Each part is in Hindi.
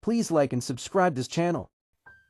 Please like and subscribe this channel.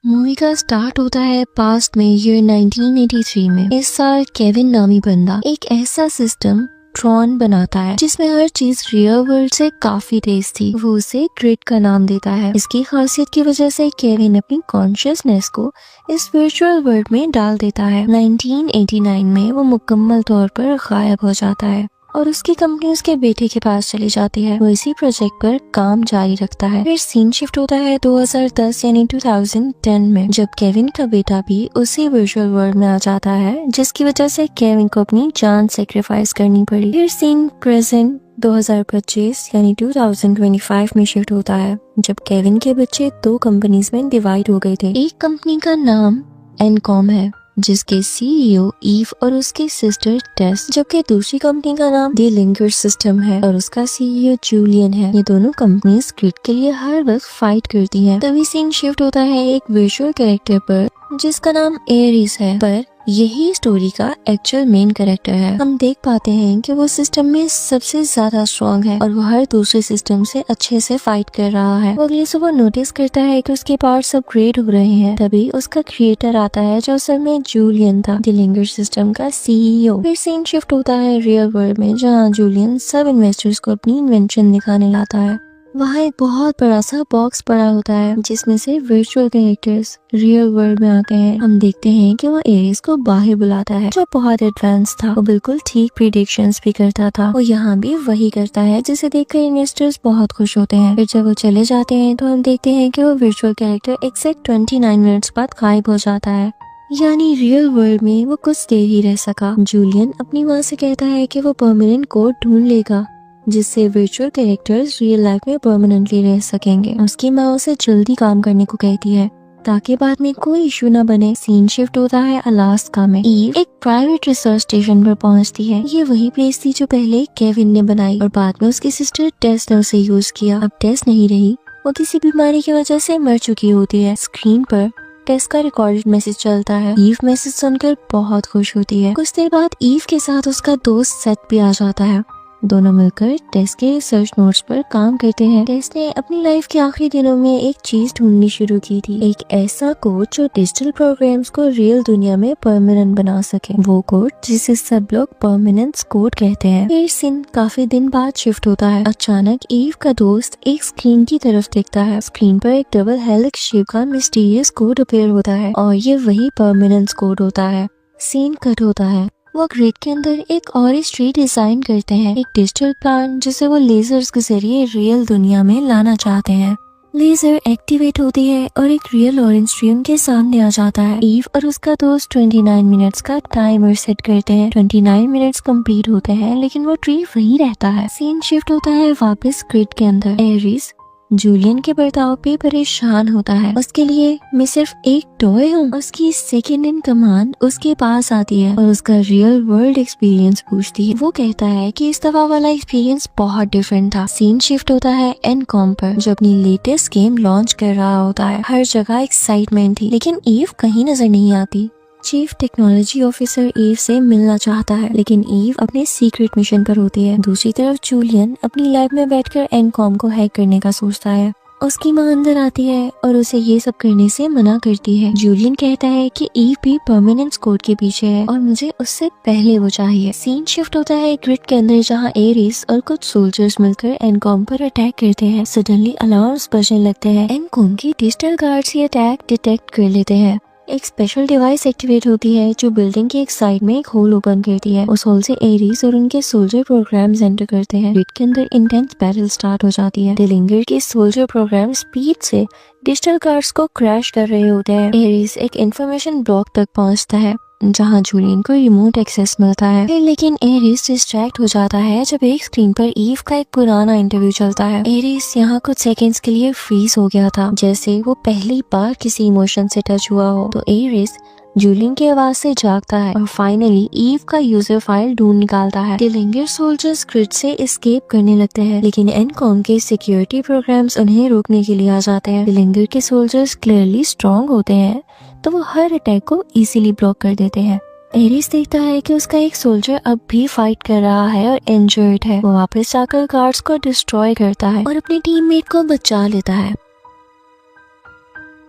Movie का स्टार्ट होता है पास्ट में ईयर 1983 में। इस साल केविन नामी बंदा एक ऐसा सिस्टम ट्रॉन बनाता है जिसमें हर चीज रियल वर्ल्ड से काफी तेज थी। वो उसे ग्रिड का नाम देता है। इसकी खासियत की वजह से केविन अपनी कॉन्शियसनेस को इस वर्चुअल वर्ल्ड में डाल देता है। 1989 में वो मुकम्मल तौर पर गायब हो जाता है और उसकी कंपनी उसके बेटे के पास चली जाती है। वो इसी प्रोजेक्ट पर काम जारी रखता है। फिर सीन शिफ्ट होता है 2010 यानी 2010 में, जब केविन का बेटा भी उसी वर्चुअल वर्ल्ड में आ जाता है, जिसकी वजह से केविन को अपनी जान सेक्रीफाइस करनी पड़ी। फिर सीन प्रेजेंट 2025 यानी 2025 में शिफ्ट होता है, जब केविन के बच्चे दो कंपनीज में डिवाइड हो गए थे। एक कंपनी का नाम एनकॉम है, जिसके सीईओ ईव और उसकी सिस्टर टेस, जबकि दूसरी कंपनी का नाम द लिंगर सिस्टम है और उसका सीईओ जूलियन है। ये दोनों कंपनीज ग्रिड के लिए हर वक्त फाइट करती हैं। तभी सीन शिफ्ट होता है एक वर्चुअल कैरेक्टर पर जिसका नाम एरिस है, पर यही स्टोरी का एक्चुअल मेन कैरेक्टर है। हम देख पाते हैं कि वो सिस्टम में सबसे ज्यादा स्ट्रॉन्ग है और वो हर दूसरे सिस्टम से अच्छे से फाइट कर रहा है। वो अगले सुबह नोटिस करता है कि उसके पार्ट्स अपग्रेड हो रहे हैं। तभी उसका क्रिएटर आता है, जो असल में जूलियन था, द लिंगर सिस्टम का सीईओ। फिर सीन शिफ्ट होता है रियल वर्ल्ड में, जहाँ जूलियन सब इन्वेस्टर्स को अपनी इन्वेंशन दिखाने लाता है। वहाँ एक बहुत बड़ा सा बॉक्स पड़ा होता है जिसमें से वर्चुअल कैरेक्टर्स रियल वर्ल्ड में आते हैं। हम देखते हैं कि वो एरिस को बाहर बुलाता है, जो बहुत एडवांस था। वो बिल्कुल ठीक प्रिडिक्शंस भी करता था। वो यहाँ भी वही करता है, जिसे देखकर इन्वेस्टर्स बहुत खुश होते हैं। फिर जब वो चले जाते हैं तो हम देखते हैं कि वो वर्चुअल कैरेक्टर एक्जैक्ट 29 मिनट्स बाद गायब हो जाता है, यानी रियल वर्ल्ड में वो कुछ देर ही रह सका। जूलियन अपनी माँ से कहता है कि वो परमानेंट कोड ढूंढ लेगा, जिससे वर्चुअल कैरेक्टर्स रियल लाइफ में परमानेंटली रह सकेंगे। उसकी माँ उसे जल्दी काम करने को कहती है ताकि बाद में कोई इशू न बने। सीन शिफ्ट होता है अलास्का में। ईव एक प्राइवेट रिसर्च स्टेशन पर पहुंचती है। ये वही प्लेस थी जो पहले केविन ने बनाई और बाद में उसकी सिस्टर टेस ने उसे यूज किया। अब टेस नहीं रही, वो किसी बीमारी की वजह से मर चुकी होती है। स्क्रीन पर टेस का रिकॉर्डेड मैसेज चलता है। ईव मैसेज सुनकर बहुत खुश होती है। कुछ देर बाद ईव के साथ उसका दोस्त सेथ भी आ जाता है। दोनों मिलकर टेस के रिसर्च नोट्स पर काम करते हैं। टेस ने अपनी लाइफ के आखिरी दिनों में एक चीज ढूंढनी शुरू की थी, एक ऐसा कोड जो डिजिटल प्रोग्राम्स को रियल दुनिया में परमानेंट बना सके। वो कोड जिसे सब लोग परमानेंस कोड कहते हैं। फिर सीन काफी दिन बाद शिफ्ट होता है। अचानक ईव का दोस्त एक स्क्रीन की तरफ देखता है। स्क्रीन पर एक डबल हेलिक्स शेप का मिस्टीरियस कोड अपीयर होता है और ये वही परमानेंस कोड होता है। सीन कट होता है। वो ग्रिड के अंदर एक ऑरेंज ट्री डिजाइन करते हैं, एक डिजिटल प्लांट जिसे वो लेजर्स के जरिए रियल दुनिया में लाना चाहते हैं। लेजर एक्टिवेट होती है और एक रियल ऑरेंज ट्री उनके सामने आ जाता है। ईव और उसका दोस्त 29 मिनट्स का टाइमर सेट करते हैं। 29 मिनट्स कंप्लीट होते हैं, लेकिन वो ट्री वहीं रहता है। सीन शिफ्ट होता है वापस ग्रिड के अंदर। एरिस जूलियन के बर्ताव पे परेशान होता है। उसके लिए मैं सिर्फ एक टॉय हूँ। उसकी सेकेंड इन कमांड उसके पास आती है और उसका रियल वर्ल्ड एक्सपीरियंस पूछती है। वो कहता है कि इस दफा वाला एक्सपीरियंस बहुत डिफरेंट था। सीन शिफ्ट होता है एनकॉम पर, जो अपनी लेटेस्ट गेम लॉन्च कर रहा होता है। हर जगह एक्साइटमेंट थी, लेकिन ईव कहीं नजर नहीं आती। चीफ टेक्नोलॉजी ऑफिसर ईव से मिलना चाहता है, लेकिन ईव अपने सीक्रेट मिशन पर होती है। दूसरी तरफ जूलियन अपनी लैब में बैठकर एनकॉम को हैक करने का सोचता है। उसकी माँ अंदर आती है और उसे ये सब करने से मना करती है। जूलियन कहता है कि ईव भी परमानेंस कोड के पीछे है और मुझे उससे पहले वो चाहिए। सीन शिफ्ट होता है ग्रिड के अंदर, जहाँ एरिस और कुछ सोल्जर्स मिलकर एनकॉम पर अटैक करते हैं। सडनली अलार्म्स बजने लगते हैं। एनकॉम की डिजिटल गार्ड्स ये अटैक डिटेक्ट कर लेते हैं। एक स्पेशल डिवाइस एक्टिवेट होती है जो बिल्डिंग के एक साइड में एक होल ओपन करती है। उस होल से एरिस और उनके सोल्जर प्रोग्राम्स एंटर करते हैं। ग्रिड के अंदर इंटेंस बैटल स्टार्ट हो जाती है। द लिंगर के सोल्जर प्रोग्राम स्पीड से डिजिटल कार्ड्स को क्रैश कर रहे होते हैं। एरिस एक इंफॉर्मेशन ब्लॉक तक पहुंचता है, जहां जूलियन को रिमोट एक्सेस मिलता है। फिर लेकिन एरिस डिस्ट्रैक्ट हो जाता है जब एक स्क्रीन पर ईव का एक पुराना इंटरव्यू चलता है। एरिस यहाँ कुछ सेकंड्स के लिए फ्रीज हो गया था, जैसे वो पहली बार किसी इमोशन से टच हुआ हो। तो एरिस जूलियन की आवाज से जागता है और फाइनली ईव का यूजर फाइल ढूंढ निकालता है। द लिंगर सोल्जर्स ग्रिड से एस्केप करने लगते हैं, लेकिन एनकॉम के सिक्योरिटी प्रोग्राम्स उन्हें रोकने के लिए आ जाते हैं। द लिंगर के सोल्जर्स क्लियरली स्ट्रॉन्ग होते हैं, तो वो हर अटैक को इजीली ब्लॉक कर देते हैं। एरिस देखता है कि उसका एक सोल्जर अब भी फाइट कर रहा है और इंजर्ड है। वो वापस जाकर गार्ड्स को डिस्ट्रॉय करता है और अपनी टीममेट को बचा लेता है।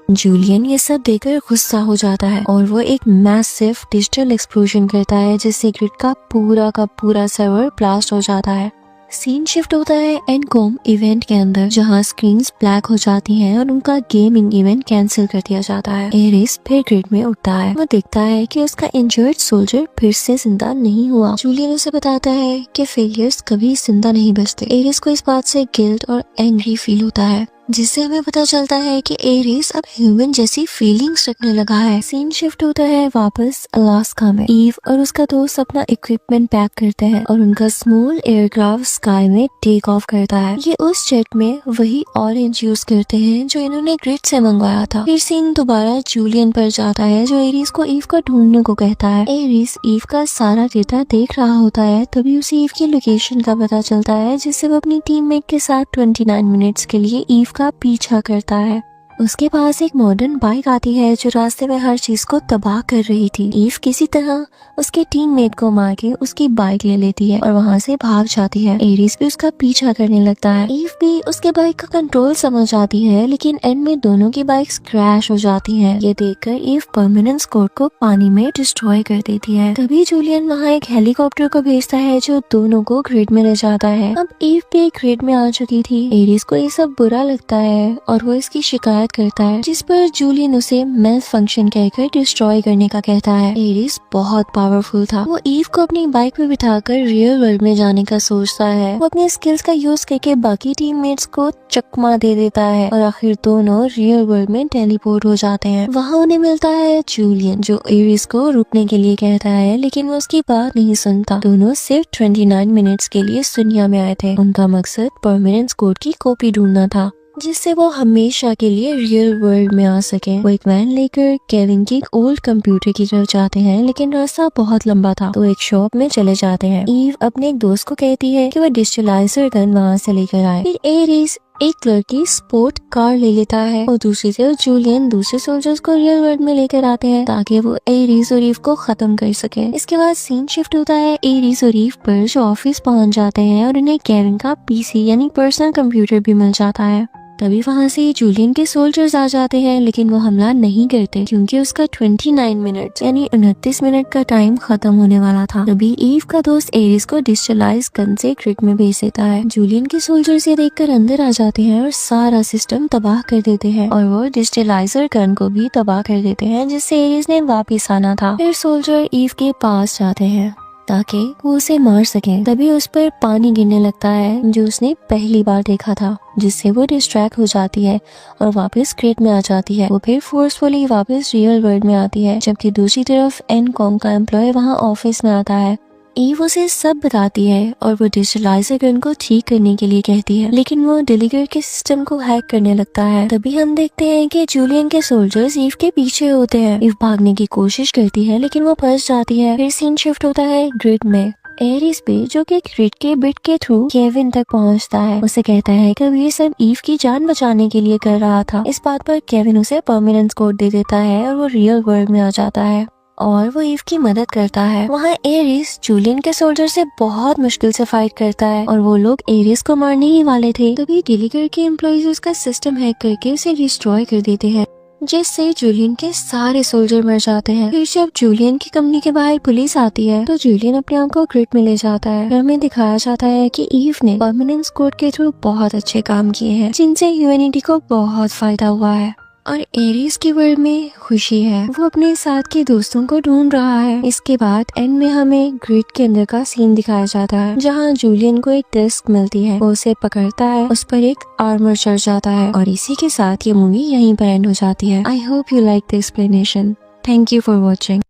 जूलियन ये सब देखकर गुस्सा हो जाता है और वो एक मैसिव डिजिटल एक्सप्लोजन करता है जिससे ग्रिड का पूरा सर्वर ब्लास्ट हो जाता है। सीन शिफ्ट होता है एनकॉम इवेंट के अंदर, जहाँ स्क्रीन्स ब्लैक हो जाती हैं और उनका गेमिंग इवेंट कैंसिल कर दिया जाता है। एरिस फिर ग्रिड में उठता है। वो देखता है कि उसका इंजर्ड सोल्जर फिर से जिंदा नहीं हुआ। जूलियन उसे बताता है कि फेलियर्स कभी जिंदा नहीं बचते। एरिस को इस बात से गिल्ट और एंग्री फील होता है, जिससे हमें पता चलता है कि एरिस अब ह्यूमन जैसी फीलिंग्स रखने लगा है। सीन शिफ्ट होता है वापस अलास्का में। ईव और उसका दोस्त अपना इक्विपमेंट पैक करते हैं और उनका स्मॉल एयरक्राफ्ट स्काई में टेक ऑफ करता है। ये उस जेट में वही ऑरेंज यूज करते हैं जो इन्होंने ग्रिड से मंगवाया था। फिर सीन दोबारा जूलियन पर जाता है जो एरिस को ईव को ढूंढने को कहता है। एरिस ईव का सारा डेटा देख रहा होता है, तभी उसे ईव की लोकेशन का पता चलता है, जिससे वो अपनी टीममेट के साथ 29 मिनट्स के लिए ईव का पीछा करता है। उसके पास एक मॉडर्न बाइक आती है जो रास्ते में हर चीज को तबाह कर रही थी। ईव किसी तरह उसके टीममेट को मार के उसकी बाइक ले लेती है और वहाँ से भाग जाती है। एरिस भी उसका पीछा करने लगता है। ईव भी उसके बाइक का कंट्रोल समझ आती है, लेकिन एंड में दोनों की बाइक्स क्रैश हो जाती हैं। ये देखकर ईव परमानेंट स्क्वाड को पानी में डिस्ट्रॉय कर देती है। तभी जूलियन वहाँ एक हेलीकॉप्टर को भेजता है जो दोनों को ग्रिड में ले जाता है। अब ईव भी ग्रिड में आ चुकी थी। एरिस को ये सब बुरा लगता है और वो इसकी शिकायत करता है, जिस पर जूलियन उसे मेल फंक्शन कहकर डिस्ट्रॉय करने का कहता है। एरिस बहुत पावरफुल था। वो ईव को अपनी बाइक पे बिठाकर रियल वर्ल्ड में जाने का सोचता है। वो अपने स्किल्स का यूज करके बाकी टीममेट्स को चकमा दे देता है और आखिर दोनों रियल वर्ल्ड में टेलीपोर्ट हो जाते हैं। वहाँ उन्हें मिलता है जूलियन जो एरिस को रुकने के लिए कहता है, लेकिन वो उसकी बात नहीं सुनता। दोनों सिर्फ 29 मिनट्स के लिए दुनिया में आए थे। उनका मकसद परमानेंट कोड की कॉपी ढूंढना था, जिससे वो हमेशा के लिए रियल वर्ल्ड में आ सके। वो एक वैन लेकर केविन की एक ओल्ड कंप्यूटर की तरफ जाते हैं, लेकिन रास्ता बहुत लंबा था तो एक शॉप में चले जाते हैं। ईव अपने एक दोस्त को कहती है कि वो डिजिटलाइजर गन वहाँ से लेकर आए। फिर एरिस एक लड़की स्पोर्ट कार ले लेता है और दूसरी तरफ जूलियन दूसरे सोल्जर्स को रियल वर्ल्ड में लेकर आते हैं ताकि वो एरिस और ईव को खत्म कर सके। इसके बाद सीन शिफ्ट होता है एरिस और ईव पर, जो ऑफिस पहुंच जाते हैं और उन्हें केविन का पीसी यानी पर्सनल कंप्यूटर भी मिल जाता है। तभी वहाँ से जूलियन के सोल्जर्स आ जाते हैं, लेकिन वो हमला नहीं करते क्योंकि उसका 29 मिनट यानी 29 मिनट का टाइम खत्म होने वाला था। तभी ईव का दोस्त एरिस को डिजिटलाइज गन से ग्रिड में भेज देता है। जूलियन के सोल्जर्स ये देखकर अंदर आ जाते हैं और सारा सिस्टम तबाह कर देते हैं और वो डिजिटलाइजर गन को भी तबाह कर देते हैं, जिससे एरिस ने वापिस आना था। फिर सोल्जर ईव के पास जाते हैं ताकि वो उसे मार सके। तभी उस पर पानी गिरने लगता है जो उसने पहली बार देखा था, जिससे वो डिस्ट्रैक्ट हो जाती है और वापस ग्रिड में आ जाती है। वो फिर फोर्सफुली वापस रियल वर्ल्ड में आती है, जबकि दूसरी तरफ एनकॉम का एम्प्लॉय वहाँ ऑफिस में आता है। ईव उसे सब बताती है और वो डिजिटलाइजर गन को ठीक करने के लिए कहती है, लेकिन वो डेलीगर के सिस्टम को हैक करने लगता है। तभी हम देखते हैं कि जूलियन के सोल्जर्स ईव के पीछे होते हैं। ईव भागने की कोशिश करती है लेकिन वो फंस जाती है। फिर सीन शिफ्ट होता है ग्रिड में। एरिस भी जो कि ग्रिड के बिट के थ्रू केविन तक पहुंचता है। उसे कहता है कि ये सब ईव की जान बचाने के लिए कर रहा था। इस बात पर केविन उसे परमानेंट कोड दे देता है और वो रियल वर्ल्ड में आ जाता है और वो ईव की मदद करता है। वहाँ एरिस जूलियन के सोल्जर से बहुत मुश्किल से फाइट करता है और वो लोग एरिस को मारने ही वाले थे। तभी डेलीगर के एम्प्लॉइज उसका सिस्टम हैक करके उसे डिस्ट्रॉय कर देते हैं, जिससे जूलियन के सारे सोल्जर मर जाते हैं। फिर जब जूलियन की कंपनी के बाहर पुलिस आती है तो जूलियन अपने आप को ग्रिड में ले जाता है। हमें दिखाया जाता है कि ईव ने परमानेंट कोड के थ्रू बहुत अच्छे काम किए हैं, जिनसे ह्यूमैनिटी को बहुत फायदा हुआ है और एरिस की वर्ल्ड में खुशी है। वो अपने साथ के दोस्तों को ढूंढ रहा है। इसके बाद एंड में हमें ग्रिड के अंदर का सीन दिखाया जाता है, जहाँ जूलियन को एक डिस्क मिलती है। वो उसे पकड़ता है, उस पर एक आर्मर चढ़ जाता है और इसी के साथ ये मूवी यहीं पर एंड हो जाती है। I hope you like the explanation. Thank you for watching.